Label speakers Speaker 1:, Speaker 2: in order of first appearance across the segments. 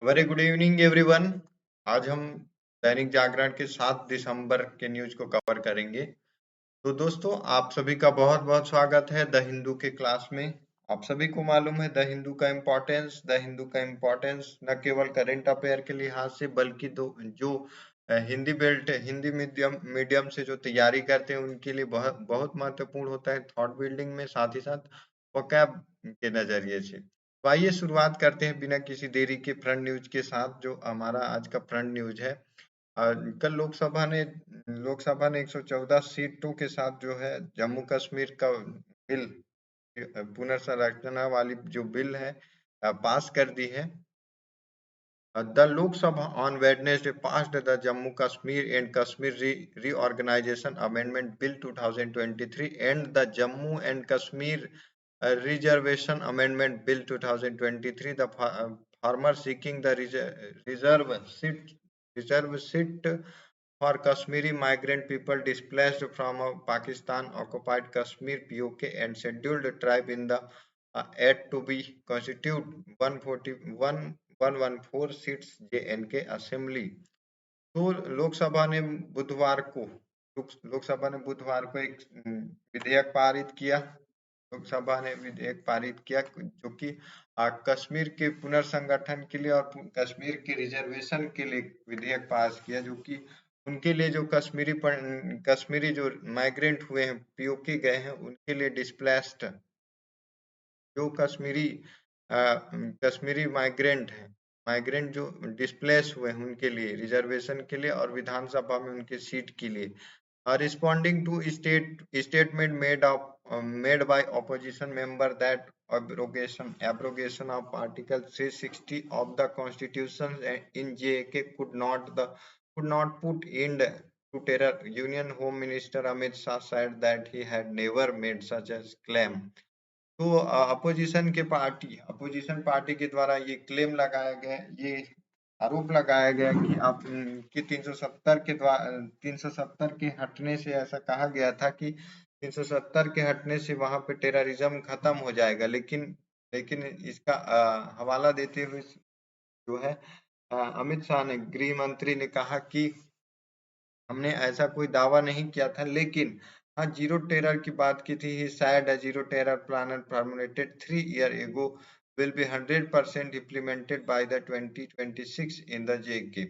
Speaker 1: Very good evening everyone. आज हम दैनिक जागरण के 7 दिसंबर के न्यूज को कवर करेंगे। तो दोस्तों, आप सभी का बहुत बहुत स्वागत है द हिंदू के क्लास में। आप सभी को मालूम है द हिंदू का इम्पोर्टेंस न केवल करंट अफेयर के लिहाज से बल्कि जो Hindi belt Hindi medium medium से जो तैयारी करते हैं उनके लिए बहुत बहुत महत्वपूर्ण होता है थॉट बिल्डिंग में, साथ ही साथ वोकैब के नजरिए से। तो आइए शुरुआत करते हैं बिना किसी देरी के फ्रंट न्यूज के साथ। जो हमारा आज का फ्रंट न्यूज है, कल लोकसभा ने 114 सीटों के साथ जो है जम्मू कश्मीर का बिल, पुनर्संरचना वाली जो बिल है, पास कर दी है। The Lok Sabha on Wednesday passed the Jammu Kashmir and Kashmir Reorganization Amendment Bill 2023 and the Jammu and Kashmir Reservation Amendment Bill 2023. The farmer seeking the reserve seat for Kashmiri migrant people displaced from Pakistan occupied Kashmir, POK, and scheduled tribe in the yet to be constitute 114 seats JNK assembly. तो लोकसभा ने बुधवार को एक विधेयक पारित किया। लोकसभा ने विधेयक पारित किया जो कि कश्मीर के पुनर्संगठन के लिए और कश्मीर के रिजर्वेशन के लिए विधेयक पास किया, जो कि उनके लिए जो कश्मीरी जो माइग्रेंट हुए हैं, पीओके गए हैं, उनके लिए डिस्प्लेस्ड जो कश्मीरी माइग्रेंट जो डिस्प्लेस हुए हैं उनके लिए रिजर्वेशन के लिए और विधानसभा में उनके सीट के लिए। Responding to statement made by opposition member that abrogation of Article 360 of the Constitution in JK could not put end to terror, Union Home Minister Amit Shah said that he had never made such a claim. तो opposition party के द्वारा ये claim लगाया गया, ये आरोप लगाया गया कि आप कि 370 के हटने से ऐसा कहा गया था कि 370 के हटने से वहां पे टेररिज्म खत्म हो जाएगा, लेकिन लेकिन इसका हवाला देते हुए जो है अमित शाह ने, गृह मंत्री ने कहा कि हमने ऐसा कोई दावा नहीं किया था, लेकिन हाँ, जीरो टेरर की बात की थी। ही said a zero terror plan formulated 3 years ago will be 100% implemented by the 2026 in the JK।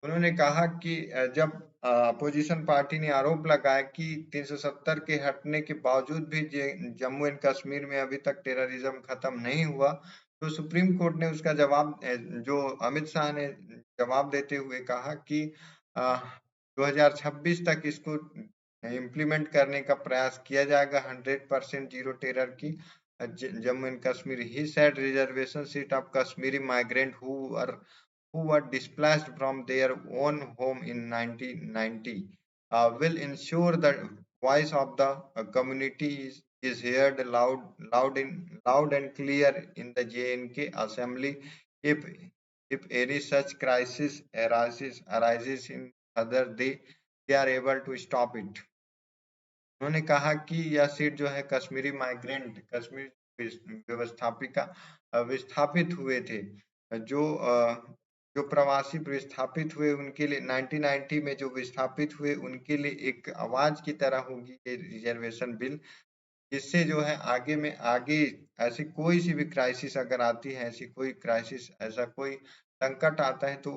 Speaker 1: उन्होंने कहा कि जब अपोजिशन पार्टी ने आरोप लगाया कि 370 के हटने के बावजूद भी जम्मू एंड कश्मीर में अभी तक टेररिज्म खत्म नहीं हुआ, तो सुप्रीम कोर्ट ने उसका जवाब, जो अमित शाह ने जवाब देते हुए कहा कि 2026 तक इसको इम्प्लीमेंट करने का प्रयास किया जाएगा 100% जीरो टेरर की Jammu and Kashmir. He said reservation seat of Kashmiri migrant who were displaced from their own home in 1990 will ensure the voice of the community is heard loud and clear in the JNK assembly if any such crisis arises in other they are able to stop it। उन्होंने कहा कि यह seat जो है Kashmiri migrant, Kashmir विस्थापित हुए थे, जो जो प्रवासी विस्थापित हुए उनके लिए 1990 में जो विस्थापित हुए उनके लिए एक आवाज की तरह होगी ये रिजर्वेशन बिल। इससे जो है आगे ऐसी कोई सी भी क्राइसिस अगर आती है, ऐसी कोई क्राइसिस, ऐसा कोई संकट आता है, तो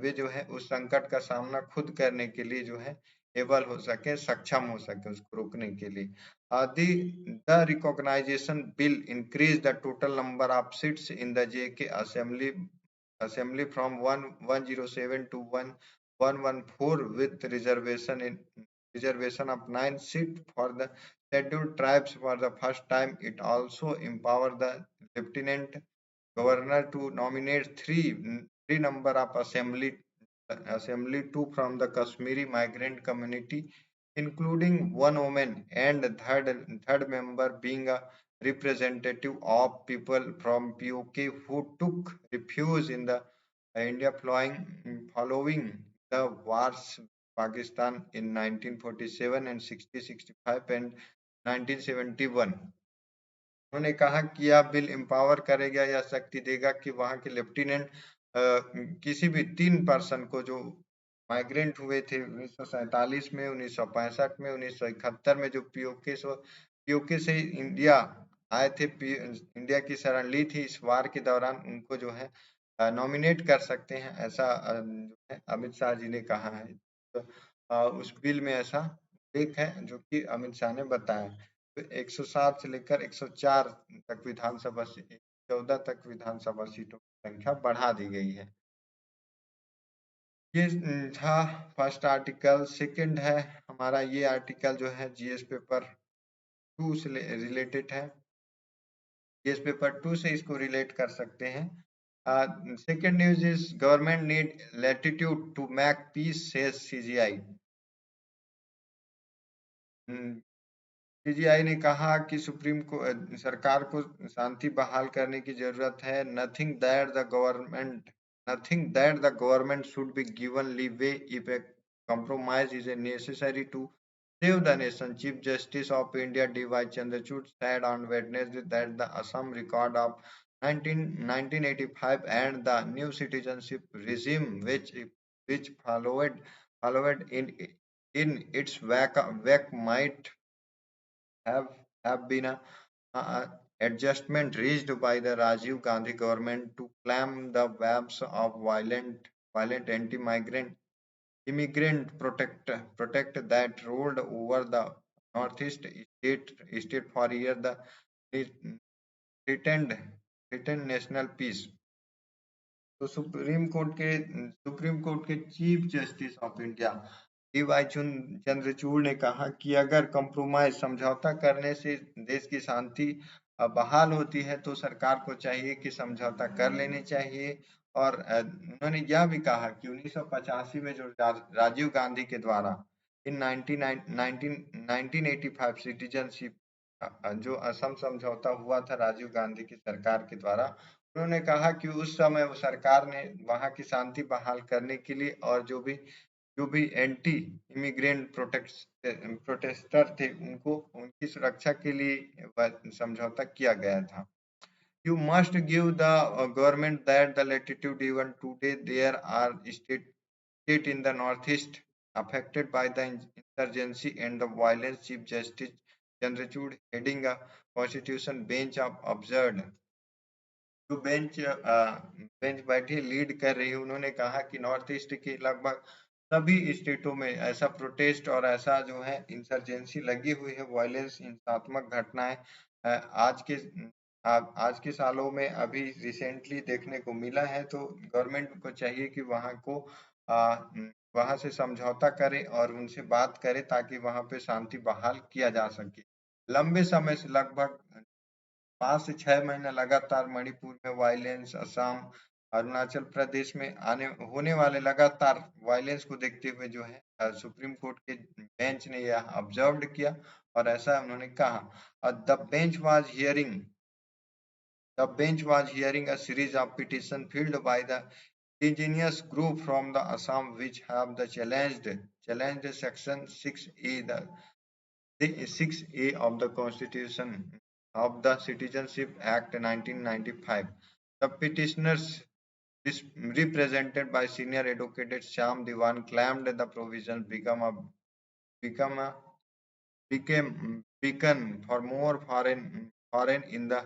Speaker 1: वे जो है उस संकट का सामना खुद करने के लिए जो है एबल हो सके, सक्षम हो सके उसको रोकने के लिए। The reorganisation bill increase the total number of seats in the JK assembly from 107 to 114 with reservation of 9 seats for the scheduled tribes for the first time. It also empowered the lieutenant governor to nominate three number of assembly two from the Kashmiri migrant community, including one woman, and third member being a representative of people from POK who took refuge in the India following the wars Pakistan in 1947 and 60-65 and 1971। उन्होंने कहा कि यह bill empower करेगा या शक्ति देगा कि वहां के लेफ्टिनेंट किसी भी 3 पर्सन को जो माइग्रेंट हुए थे 1947 में, 1965 में, 1971 में, जो पीओके से इंडिया आए थे, इंडिया की शरण ली थी इस वार के दौरान, उनको जो है नॉमिनेट कर सकते हैं, ऐसा जो है अमित शाह जी ने कहा है। तो उस बिल में ऐसा उल्लेख है जो कि अमित शाह ने बताया। तो 107 से लेकर 104 तक विधानसभा से 14 तक विधानसभा सीटों की संख्या बढ़ा दी गई है। ये था फर्स्ट आर्टिकल। सेकंड है हमारा, ये आर्टिकल जो है जीएस पेपर 2 से रिलेटेड है। जीएस पेपर 2 से इसको रिलेट कर सकते हैं। Second news is government need latitude to make peace says CJI. CJI ने कहा कि सुप्रीम को सरकार को शांति बहाल करने की जरूरत है। Nothing that the government should be given leeway if A compromise is necessary to save the nation. Chief Justice of India D.Y. Chandrachud said on Wednesday that the Assam record of 1985 and the new citizenship regime which followed in its wake might have have been a adjustment reached by the Rajiv Gandhi government to clamp the webs of violent anti-migrant immigrant protect that rolled over the northeast state for years. The threatened threatened national peace. तो Supreme Court के chief justice of India DY Chandrachud ने कहा कि अगर compromise समझौता करने से देश की शांति बहाल होती है तो सरकार को चाहिए कि समझौता कर लेने चाहिए। और उन्होंने यह भी कहा कि 1985 में जो राजीव गांधी के द्वारा इन 1985 सिटीजनशिप जो असम समझौता हुआ था राजीव गांधी की सरकार के द्वारा, उन्होंने कहा कि उस समय वो सरकार ने वहां की शांति बहाल करने के लिए और जो भी एंटी इमिग्रेंट प्रोटेस्टर थे उनको उनकी सुरक्षा के लिए समझौता किया गया था। You must give the government that the latitude. Even today there are state in the northeast affected by the insurgency and the violence. Chief Justice Chandrachud heading a constitution bench of observed जो bench बैठी lead कर रही है, उन्होंने कहा कि north east के लगभग सभी स्टेटों में ऐसा प्रोटेस्ट और ऐसा जो है इंसर्जेंसी लगी हुई है, वायलेंस हिंसात्मक घटनाएं आज के आज के सालों में अभी रिसेंटली देखने को मिला है। तो गवर्नमेंट को चाहिए कि वहां से समझौता करे और उनसे बात करे ताकि वहां पे शांति बहाल किया जा सके। लंबे समय से लगभग 5 से 6 महीने लगातार मणिपुर में वायलेंस, असम, अरुणाचल प्रदेश में आने होने वाले लगातार वायलेंस को देखते हुए जो है सुप्रीम कोर्ट के बेंच ने यह ऑब्जर्व्ड किया और ऐसा उन्होंने कहा। और the bench was hearing a series of petitions filed by the indigenous group from the Assam which have the challenged section 6A of the Constitution of the Citizenship Act 1995. The petitioners, represented by senior advocate Shyam Diwan, claimed the provisions become a beacon for more foreign in the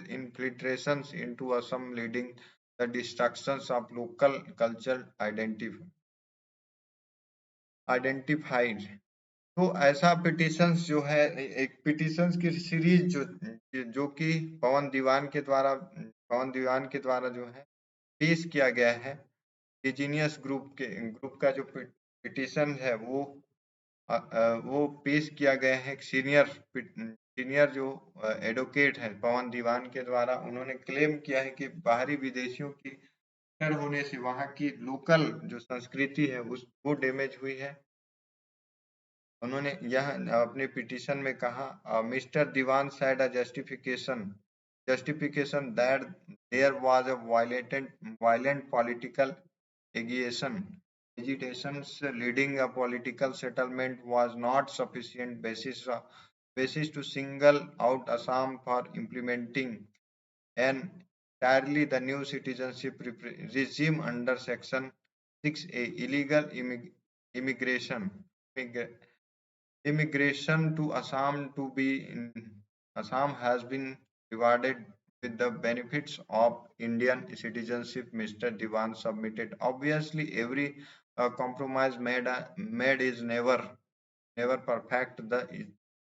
Speaker 1: infiltrations into Assam, leading the destructions of local cultural identified। तो ऐसा petitions जो है, एक petitions की series जो कि पवन दीवान के द्वारा जो है पेश किया गया है। इंडिजिनियस ग्रुप का जो पिटिशन है वो पेश किया गया है। सीनियर जो एडवोकेट है पवन दीवान के द्वारा, उन्होंने क्लेम किया है कि बाहरी विदेशियों की एंटर होने से वहां की लोकल जो संस्कृति है वो डैमेज हुई है। उन्होंने यह अपने पिटीशन में कहा, mister Divan said a justification that there was a violent political agitations leading a political settlement was not sufficient basis to single out Assam for implementing an entirely the new citizenship regime under Section 6A, illegal immigration. Immigration to Assam to be in Assam has been rewarded with the benefits of Indian citizenship. Mr. Diwan submitted. Obviously, every compromise made is never perfect.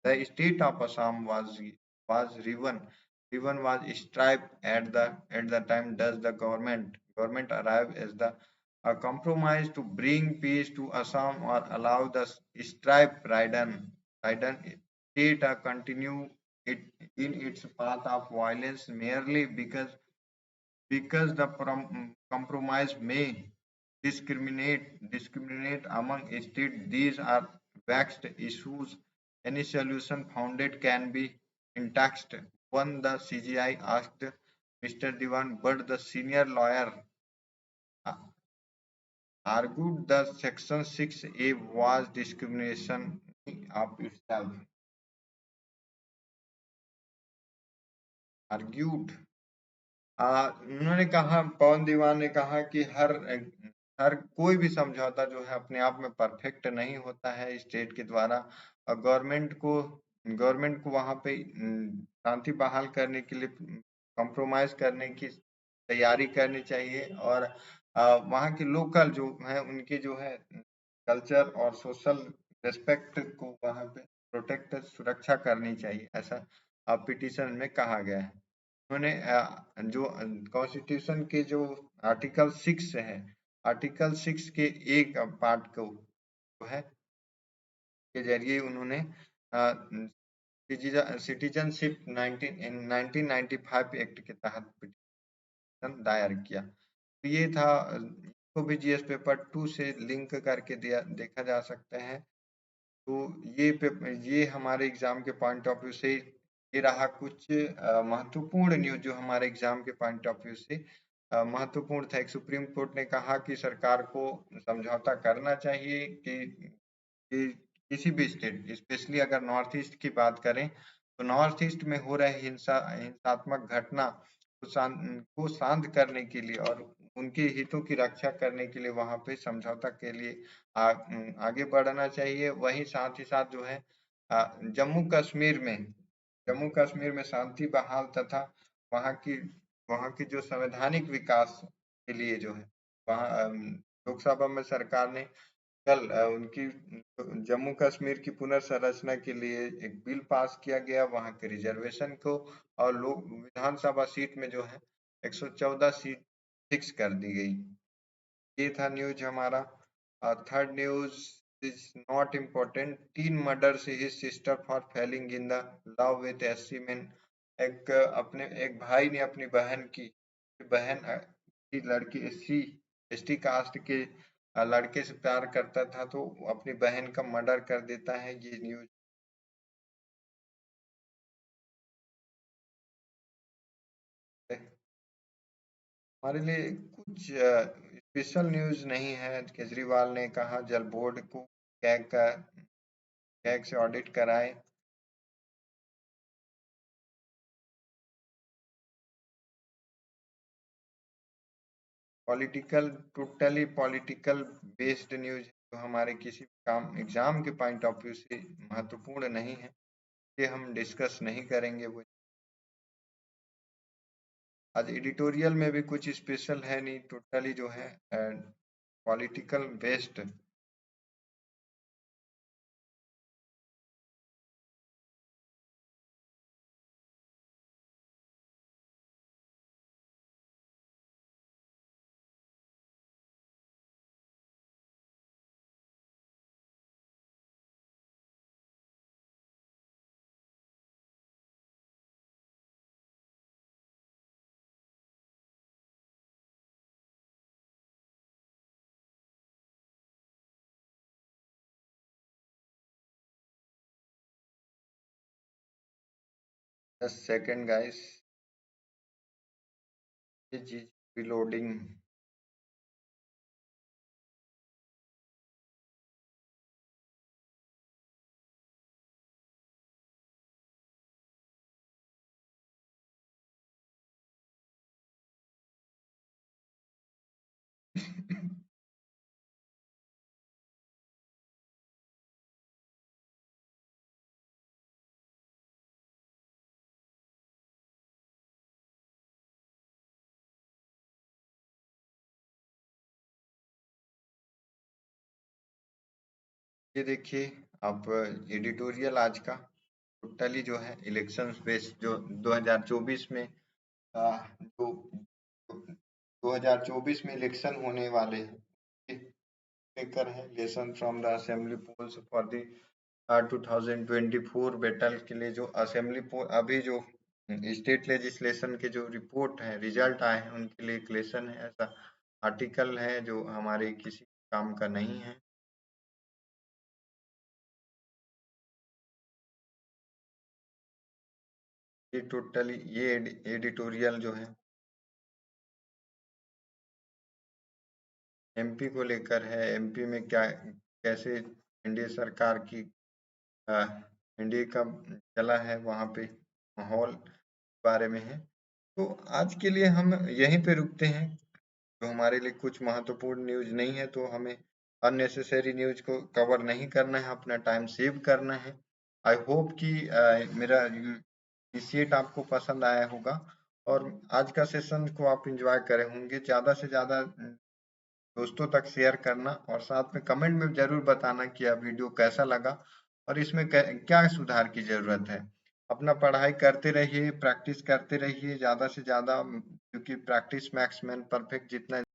Speaker 1: The state of Assam was riven was stripped at the time. Does the government arrive as the a compromise to bring peace to Assam or allow the stripe ridden state to continue it in its path of violence merely because the compromise may discriminate among states. These are vexed issues. Any solution founded can be intact. One, the CGI asked Mr. Diwan, but the senior lawyer uh, argued that Section 6A was discrimination of itself. Argued उन्होंने कहा, पवन दीवान ने कहा कि हर कोई भी समझौता जो है अपने आप में परफेक्ट नहीं होता है स्टेट के द्वारा, और गवर्नमेंट को वहां पे शांति बहाल करने के लिए कॉम्प्रोमाइज करने की तैयारी करनी चाहिए, और वहां के लोकल जो है उनके जो है कल्चर और सोशल रेस्पेक्ट को वहां पे प्रोटेक्ट सुरक्षा करनी चाहिए, ऐसा पिटीशन में कहा गया है। उन्होंने जो कॉन्स्टिट्यूशन के जो आर्टिकल 6 है, आर्टिकल 6 के एक पार्ट को जो है के जरिए उन्होंने सिटीजनशिप 1995 एक्ट के तहत पिटीशन दायर किया। तो ये था, इसको भी जीएस पेपर 2 से लिंक करके देखा जा सकता है। तो ये हमारे एग्जाम के पॉइंट ऑफ व्यू से ये रहा कुछ महत्वपूर्ण न्यूज जो हमारे एग्जाम के पॉइंट ऑफ व्यू से महत्वपूर्ण था। एक सुप्रीम कोर्ट ने कहा कि सरकार को समझौता करना चाहिए कि किसी भी स्टेट, स्पेशली अगर नॉर्थ ईस्ट की बात करें तो नॉर्थ ईस्ट में हो रहे हिंसात्मक घटना को शांत करने के लिए और उनके हितों की रक्षा करने के लिए वहां पे समझौता के लिए आगे बढ़ना चाहिए। वही साथ ही साथ जो है जम्मू कश्मीर में शांति बहाल तथा वहां की वहां की जो संवैधानिक विकास के लिए जो है वहां लोकसभा में सरकार ने कल उनकी जम्मू कश्मीर की पुनर्संरचना के लिए एक बिल पास किया गया, वहां के रिजर्वेशन को और लोग विधानसभा सीट में जो है 114 सीट फिक्स कर दी गई। ये था न्यूज हमारा। Third news is not important. Tin murders his sister for Fehling in the love with SC man. एक भाई ने अपनी बहन की लड़की एसटी कास्ट के लड़के से प्यार करता था तो अपनी बहन का मर्डर कर देता है। ये न्यूज हमारे लिए कुछ स्पेशल न्यूज नहीं है। केजरीवाल ने कहा जल बोर्ड को कैग से ऑडिट कराए। टोटली पॉलिटिकल बेस्ड न्यूज जो हमारे किसी काम एग्जाम के पॉइंट ऑफ व्यू से महत्वपूर्ण नहीं है, ये हम डिस्कस नहीं करेंगे। वो आज एडिटोरियल में भी कुछ स्पेशल है नहीं, टोटली जो है political based. Just second guys, ये चीज रिलोडिंग। ये देखिए आप एडिटोरियल आज का टोटली जो है इलेक्शंस बेस्ड जो 2024 में जो 2024 में इलेक्शन होने वाले हैं लेकर है lesson from the assembly polls for the 2024 battle के लिए जो असेंबली पोल अभी जो स्टेट लेजिस्लेशन के जो रिपोर्ट है रिजल्ट आए हैं उनके लिए एक लेसन है ऐसा आर्टिकल है जो हमारे किसी काम का नहीं है। ये टोटली ये एडिटोरियल जो है एमपी को लेकर है। एमपी में क्या कैसे एनडीए सरकार की एनडीए का चला है वहां पे माहौल बारे में है। तो आज के लिए हम यहीं पे रुकते हैं। तो हमारे लिए कुछ महत्वपूर्ण न्यूज नहीं है तो हमें अननेसेसरी न्यूज को कवर नहीं करना है, अपना टाइम सेव करना है। आई होप कि मेरा इनिशिएट आपको पसंद आया होगा और आज का सेशन को आप एंजॉय करे होंगे। ज्यादा से ज्यादा दोस्तों तक शेयर करना और साथ में कमेंट में जरूर बताना कि यह वीडियो कैसा लगा और इसमें क्या सुधार की जरूरत है। अपना पढ़ाई करते रहिए, प्रैक्टिस करते रहिए ज्यादा से ज्यादा, क्योंकि प्रैक्टिस मैक्स मैन परफेक्ट जितना